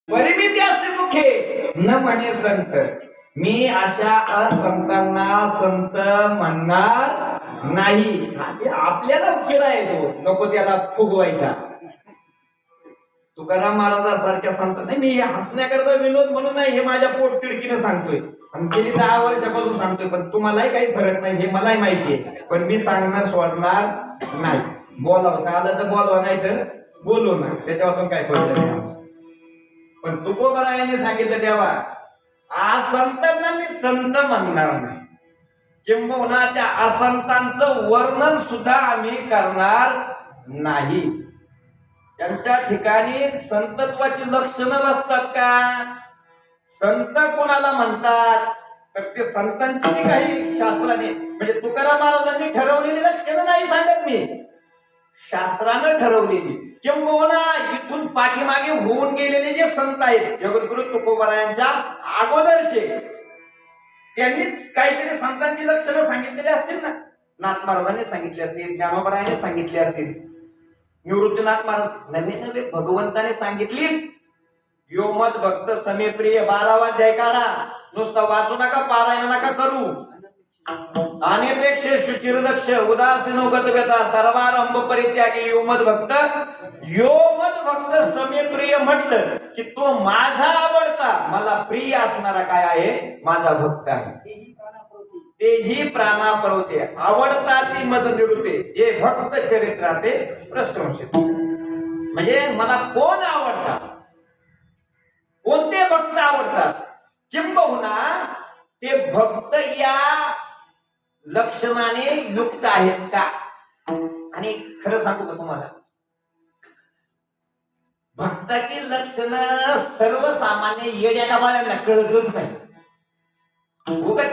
परिमिती असते मुखे न म्हणे संत. मी अशा असंतांना संत म्हणणार नाही. ते आपल्याला उकिडा येतो, नको त्याला फुगवायचा. तुकाराम महाराजांसारख्या संत नाही, मी हसण्याकरता विनोद म्हणून नाही, हे माझ्या पोटतिडकीनं सांगतोय आणि गेली 10 वर्षापासून सांगतोय. पण तुम्हालाही काही फरक नाही हे मलाही माहिती आहे, पण मी सांगणं सोडणार नाही. बोलावं आलं तर बोलवा, नाही तर बोलू ना, त्याच्यापासून काय पडलं नाही आमचं. पण तुकोबरायाने सांगितलं तेव्हा असंतांना मी संत म्हणणार नाही, किंबहुना त्या असंतांचं वर्णन सुद्धा आम्ही करणार नाही. त्यांच्या ठिकाणी संतत्वाची लक्षणं बसतात का? संत कोणाला म्हणतात तर ते संतांची जी काही शास्त्राने, म्हणजे तुकाराम महाराजांनी ठरवलेली लक्षणं नाही सांगत मी, शास्त्रानं ठरवलेली, किंबहुना इथून पाठीमागे होऊन गेलेले जे संत आहेत जगद्गुरु तुकोबरायांच्या अगोदरचे, त्यांनी काहीतरी संतांची लक्षणं सांगितलेली असतील ना. नाथ महाराजांनी सांगितले असतील, ज्ञानोबरायाने सांगितले असतील, निवृत्तीनाथ महाराज नवे भगवंताने सांगितली. यो मत भक्त समे प्रिय 12वा अध्याय काढा, नुसता वाचू नका, पारायण नका करू. अनेपेक्षे शुचिरदक्ष उदासीनो गतव्यता सर्वारंभ परित्यागी यो मत भक्त समे प्रिय म्हटलं की तो माझा आवडता, मला प्रिय असणारा काय आहे, माझा भक्त आहे. तेही प्राणापरवते आवडता ती मज निवडते, जे भक्त चरित्राते प्रशंसित. म्हणजे मला कोण आवडतात, कोणते भक्त आवडतात, किंबहुना ते भक्त या लक्षणाने युक्त आहेत का. आणि खरं सांगू का तुम्हाला, भक्ताची लक्षणं सर्वसामान्य येड्या कामाला कळतच नाही.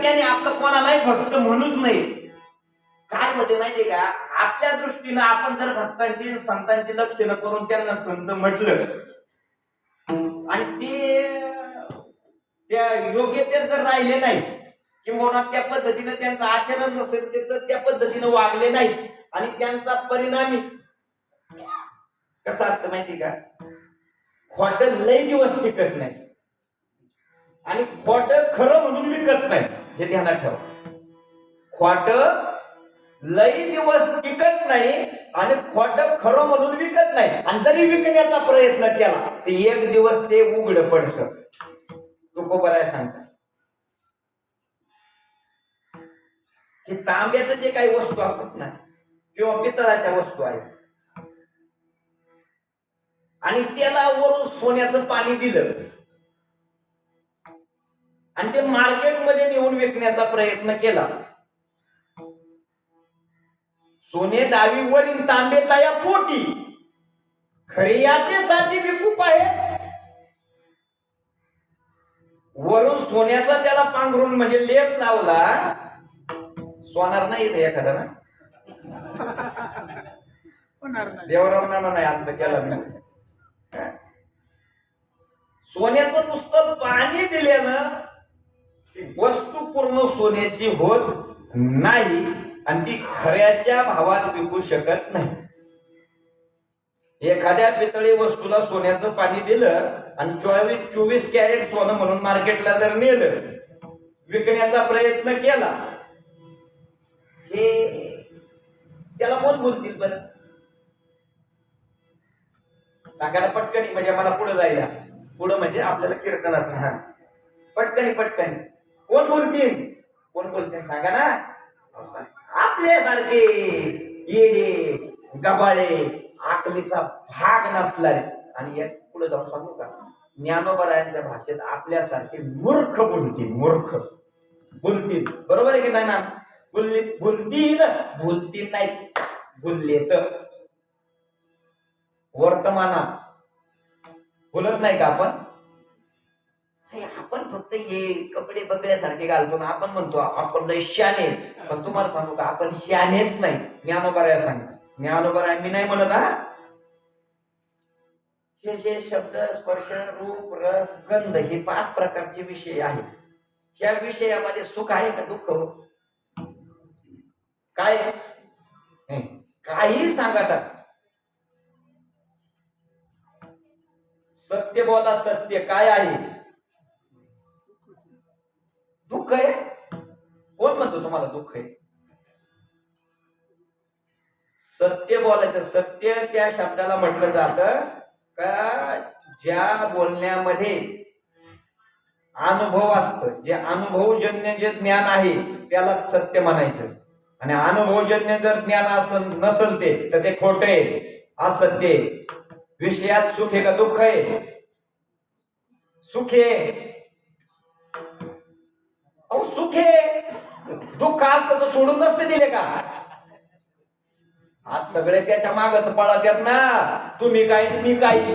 त्याने आपलं कोणालाही भक्त म्हणूच नाही. काय होते माहितीये का, आपल्या दृष्टीनं आपण जर भक्तांची संतांची लक्षणं करून त्यांना संत म्हटलं आणि ते त्या योग्यतेत जर राहिले नाही, किंवा त्या पद्धतीनं त्यांचं आचरण नसेल, ते तर त्या पद्धतीनं वागले नाहीत, आणि त्यांचा परिणामी कसं असतं माहिती का, खोट लय दिवस टिकत नाही आणि खोट खरं म्हणून विकत नाही, हे ध्यानात ठेवा. खोट लय दिवस टिकत नाही आणि खोट खरं म्हणून विकत नाही, आणि जरी विकण्याचा प्रयत्न केला तर एक दिवस ते उघड पडतं. तुकोबराय सांगतात की तांब्याचं जे काही वस्तू असतात ना, किंवा पितळाच्या वस्तू आहेत, आणि त्याला वरून सोन्याचं पाणी दिलं आणि ते मार्केटमध्ये नेऊन विकण्याचा प्रयत्न केला, सोने दावी वरील तांबे तया पोटी, खरे याचे साठी विकूप आहे. वरून सोन्याचा त्याला पांघरून म्हणजे लेप लावला, सोनार नाही येते एखादा ना, देवराम नाना नाही आमचं केला मी. सोन्याचं नुसतं पाणी दिल्यानं ती वस्तू पूर्ण सोन्याची होत नाही आणि ती खऱ्याच्या भावात विकू शकत नाही. एखाद्या पितळी वस्तूला सोन्याचं पाणी दिलं आणि 24 कॅरेट सोनं म्हणून मार्केटला जर नेलं, विकण्याचा प्रयत्न केला, हे त्याला कोण बोलतील बरं, सांगायला पटकनी, म्हणजे मला पुढे जायला, पुढं म्हणजे आपल्याला कीर्तनात हा पटकनी कोण बोलतील सांगा ना. आपल्यासारखे येडे गबाळे आकलीचा भाग नसणारे, आणि एक पुढे जाऊन सांगू का, ज्ञानोबरायांच्या भाषेत आपल्यासारखे मूर्ख बोलतील. बरोबर आहे की नाही ना, बोलतील नाही, बोलले तर वर्तमानात बोलत नाही का आपण. आपण फक्त हे कपडे बगड्यासारखे घालतो ना, आपण म्हणतो आपण लय शाने, पण तुम्हाला सांगू का आपण शानेच नाही. ज्ञानोबराया सांगतात, ज्ञानोबराया मी नाही म्हणत हा, हे जे शब्द स्पर्श रूप रस गंध हे 5 प्रकारचे विषय आहेत, ह्या विषयामध्ये सुख आहे का दुःख, काय काही सांगतात. सत्य बोला, सत्य काय आहे? दुःख आहे. कोण म्हणतो तुम्हाला दुःख आहे? सत्य बोलायचं. सत्य त्या शब्दाला म्हटलं जातं का ज्या बोलण्यामध्ये अनुभव असतं, जे अनुभवजन्य जे ज्ञान आहे त्याला सत्य म्हणायचं. आणि अनुभवजन्य जर ज्ञान नसल ते तर ते खोट आहे, असत्य आहे. विषयात सुख आहे का दुःख आहे? सुख आहे. अहो सुख आहे. दुःख असतं तर सोडून नसते दिले का? आज सगळे त्याच्या मागच पळत आहेत ना, तुम्ही काय मी काही.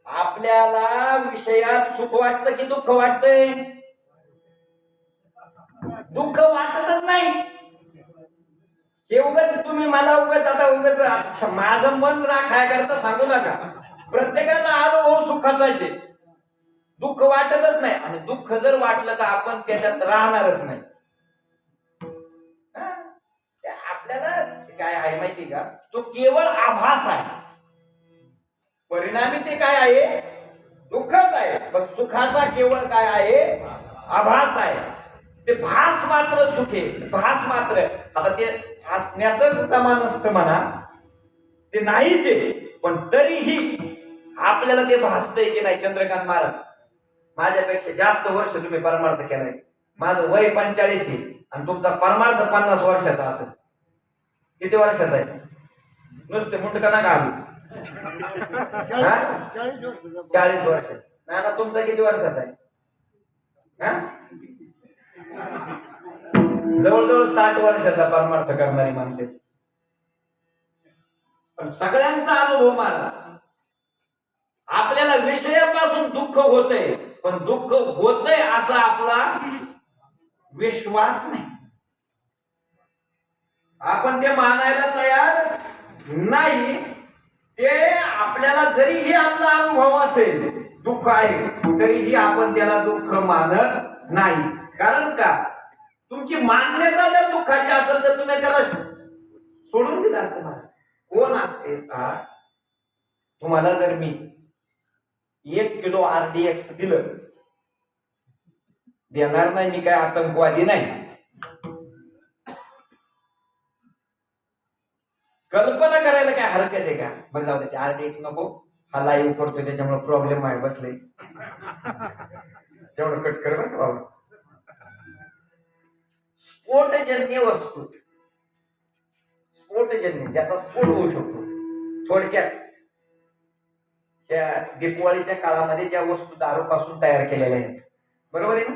आपल्याला विषयात सुख वाटतं की दुःख वाटतंय? दुःख वाटतच नाही. हे उगाच तुम्ही मला उगाच आता उगाच माझं मन राखाय करता सांगू नका. प्रत्येकाचा अनुभव सुखाचाच आहे. दुःख वाटतच नाही. आणि दुःख जर वाटलं तर आपण त्याच्यात राहणारच नाही. आपल्याला काय आहे माहिती का? तो केवळ आभास आहे. परिणामी ते काय आहे? दुःखच आहे. पण सुखाचा केवळ काय आहे? आभास आहे. ते भास मात्र सुख आहे. भास मात्र. आता ते असण्यातच जमा नसतं म्हणा, ते नाहीच आहे. पण तरीही आपल्याला ते भासतंय की नाही. चंद्रकांत महाराज माझ्यापेक्षा जास्त वर्ष तुम्ही परमार्थ केलाय. माझं वय 45 आहे आणि तुमचा परमार्थ 50 वर्षाचा असेल. किती वर्षाचा आहे? नुसते मुंडका ना घालू. 40 वर्ष. ना तुमचा किती वर्षाचा आहे? जवळजवळ 60 वर्षाचा परमार्थ करणारी माणसे. पण सगळ्यांचा अनुभव मला, आपल्याला विषयापासून दुःख होतंय, पण दुःख होतंय असा आपला विश्वास नाही. आपण ते मानायला तयार नाही. ते आपल्याला जरीही आपला अनुभव असेल दुःख आहे, तरीही आपण त्याला दुःख मानत नाही. कारण का? तुमची मान्यता जर दुःखाची असेल तर तुम्ही त्याला सोडून दिलं असतं. मला कोण असते का? तुम्हाला जर मी 1 किलो RDX दिलं, देणार नाही. मी काय आतंकवादी नाही. कल्पना करायला काय हरकत आहे का? बरं जाऊ दे, ते RDX नको. हा लाईव्ह करतोय त्याच्यामुळे प्रॉब्लेम आहे. बसले तेवढं कट कर बरं का. स्फोटजन्य वस्तू, स्फोटजन्य ज्याचा स्फोट होऊ शकतो. थोडक्यात त्या दिवाळीच्या काळामध्ये ज्या वस्तू दारूपासून तयार केलेल्या आहेत, बरोबर आहे ना?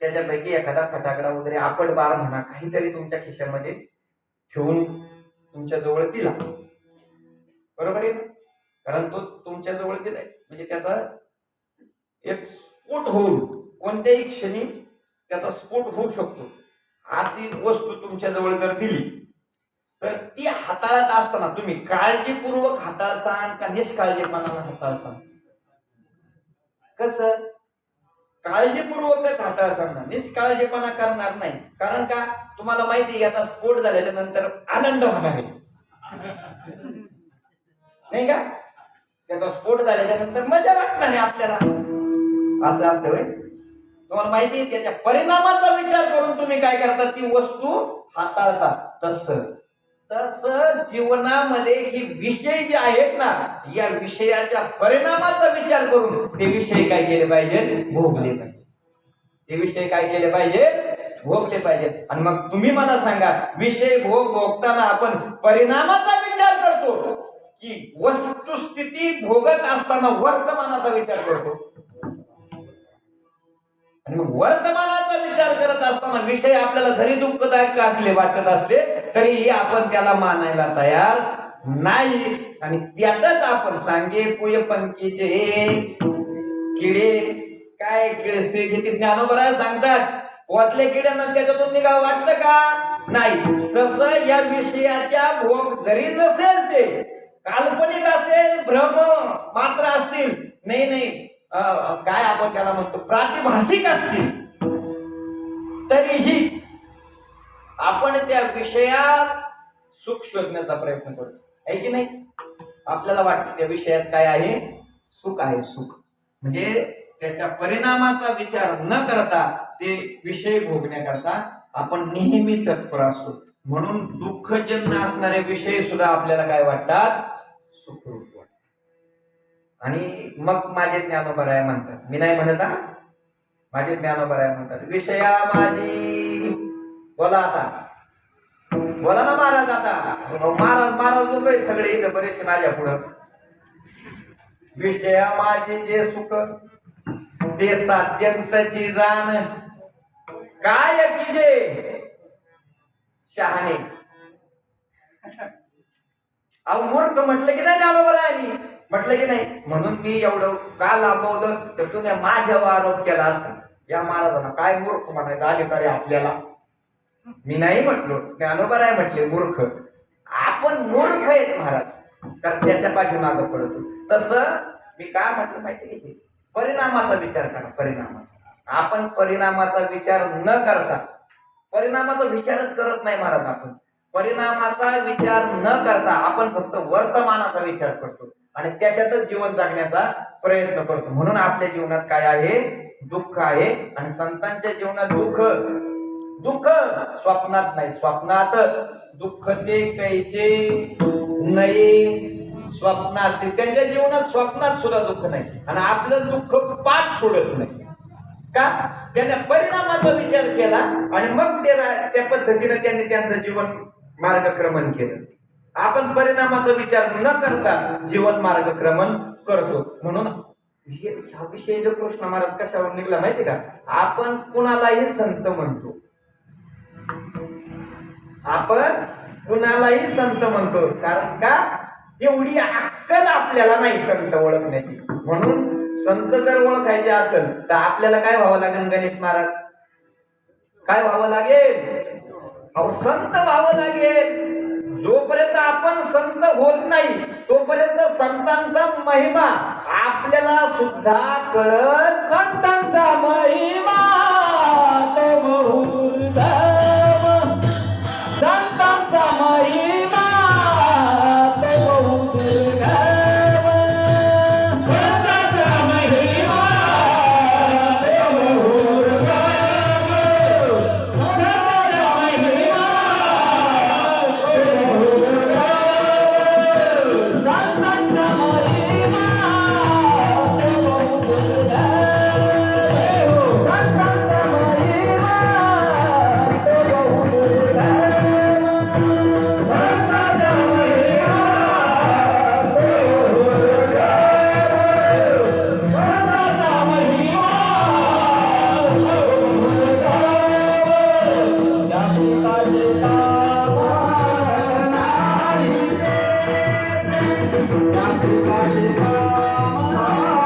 त्याच्यापैकी एखादा फटाकडा वगैरे, आपण बार म्हणा, काहीतरी तुमच्या खिशामध्ये ठेवून तुमच्या जवळ दिला, बरोबर आहे ना? कारण तो तुमच्या जवळ दिलाय म्हणजे त्याचा एक स्फोट होऊन कोणत्याही क्षणी त्याचा स्फोट होऊ शकतो. अशी वस्तू तुमच्या जवळ जर दिली तर ती हाताळत असताना तुम्ही काळजीपूर्वक हाताळसान का निष्काळजीपणानं हाताळसान? कसं? काळजीपूर्वकच हाताळसान ना, निष्काळजीपणा करणार नाही. कारण का? तुम्हाला माहिती आहे याचा स्फोट झाल्याच्या नंतर आनंद होणार आहे, नाही का? त्याचा स्फोट झाल्याच्या नंतर मजा वाटणार आहे आपल्याला. असं असतं होय? तुम्हाला माहिती आहे त्याच्या परिणामाचा विचार करून तुम्ही काय करता? ती वस्तू हाताळता. तस जीवनामध्ये ही विषय जे आहेत ना, या विषयाच्या परिणामाचा विचार करून ते विषय काय केले पाहिजे? भोगले पाहिजे. ते विषय काय केले पाहिजे? भोगले पाहिजे. आणि मग तुम्ही मला सांगा, विषय भोगताना आपण परिणामाचा विचार करतो की वस्तुस्थिती भोगत असताना वर्तमानाचा विचार करतो? आणि मग वर्तमानाचा विचार करत असताना विषय आपल्याला जरी दुःखदायक असले वाटत असले तरीही आपण त्याला मानायला तयार नाही. आणि त्यातच आपण सांगे पुय पंकीचे किडे, काय किडसे घेते ज्ञानोबरा सांगतात, पोतले किड्यांना त्याच्यातून निघावं वाटतं का? नाही. तसं या विषयाच्या भोग जरी नसेल, ते काल्पनिक असेल, भ्रम मात्र असतील, नाही काय आपण त्याला म्हणतो प्रातिभासिक असतील, तरीही आपण त्या विषयात सुख शोधण्याचा प्रयत्न करतो, आहे की नाही? आपल्याला वाटतं त्या विषयात काय आहे, सुख आहे, सुख म्हणजे त्याच्या परिणामाचा विचार न करता ते विषय भोगण्याकरता आपण नेहमी तत्पर असतो. म्हणून दुःखजन्य असणारे विषय सुद्धा आपल्याला काय वाटतात, सुखरूप वाटतात. आणि मग माझे ज्ञानोबराय म्हणतात, मी नाही म्हणत हा, माझे ज्ञानोबराय म्हणतात, विषया माझी, बोला आता, बोला ना महाराज आता, महाराज महाराज लोक आहेत सगळे इथं बरेचसे माझ्या पुढं. विषया माझे जे सुख ते साध्यंतची जाण, काय की जे शहाणे. अहो मूर्ख म्हटलं की नाही ज्ञानोबरायांनी, म्हटलं की नाही. म्हणून मी एवढं का लाभवलं तर तुम्ही माझ्यावर आरोप केला असता, या महाराजांना काय मूर्ख म्हणायचं अधिकारी आपल्याला. मी नाही म्हटलो, ज्ञानोबराय म्हटले मूर्ख. आपण मूर्ख आहेत महाराज, तर त्याच्या पाठीमागं पडतो. तसं मी काय म्हटलं माहिती आहे, परिणामाचा विचार करा. परिणामाचा आपण परिणामाचा विचार न करता, परिणामाचा विचारच करत नाही महाराज आपण. परिणामाचा विचार न करता आपण फक्त वर्तमानाचा विचार करतो आणि त्याच्यातच जीवन जगण्याचा प्रयत्न करतो. म्हणून आपल्या जीवनात काय आहे, दुःख आहे. आणि संतांच्या जीवनात दुःख, दुःख स्वप्नात नाही, स्वप्नात दुःख ते कैचे नये स्वप्नात. त्यांच्या जीवनात स्वप्नात सुद्धा दुःख नाही आणि आपलं दुःख पाठ सोडत नाही. का, त्याने परिणामाचा विचार केला आणि मग त्या पद्धतीने त्यांनी त्यांचं जीवन मार्गक्रमण केलं. आपण परिणामाचा विचार न करता जीवन मार्गक्रमण करतो. म्हणून हा विषय जो कृष्ण महाराज कशावर निघला माहिती का, आपण कुणालाही संत म्हणतो, आपण कुणालाही संत म्हणतो, कारण का तेवढी अक्कल आपल्याला नाही संत ओळखण्याची. म्हणून संत जर ओळखायचे असेल तर आपल्याला काय व्हावं लागेल गणेश महाराज, काय व्हावं लागेल, अहो संत व्हावं लागेल. जोपर्यंत आपण संत होत नाही तोपर्यंत संतांचा महिमा आपल्याला सुद्धा कळत. संतांचा महिमा संतांचा महिमा Ram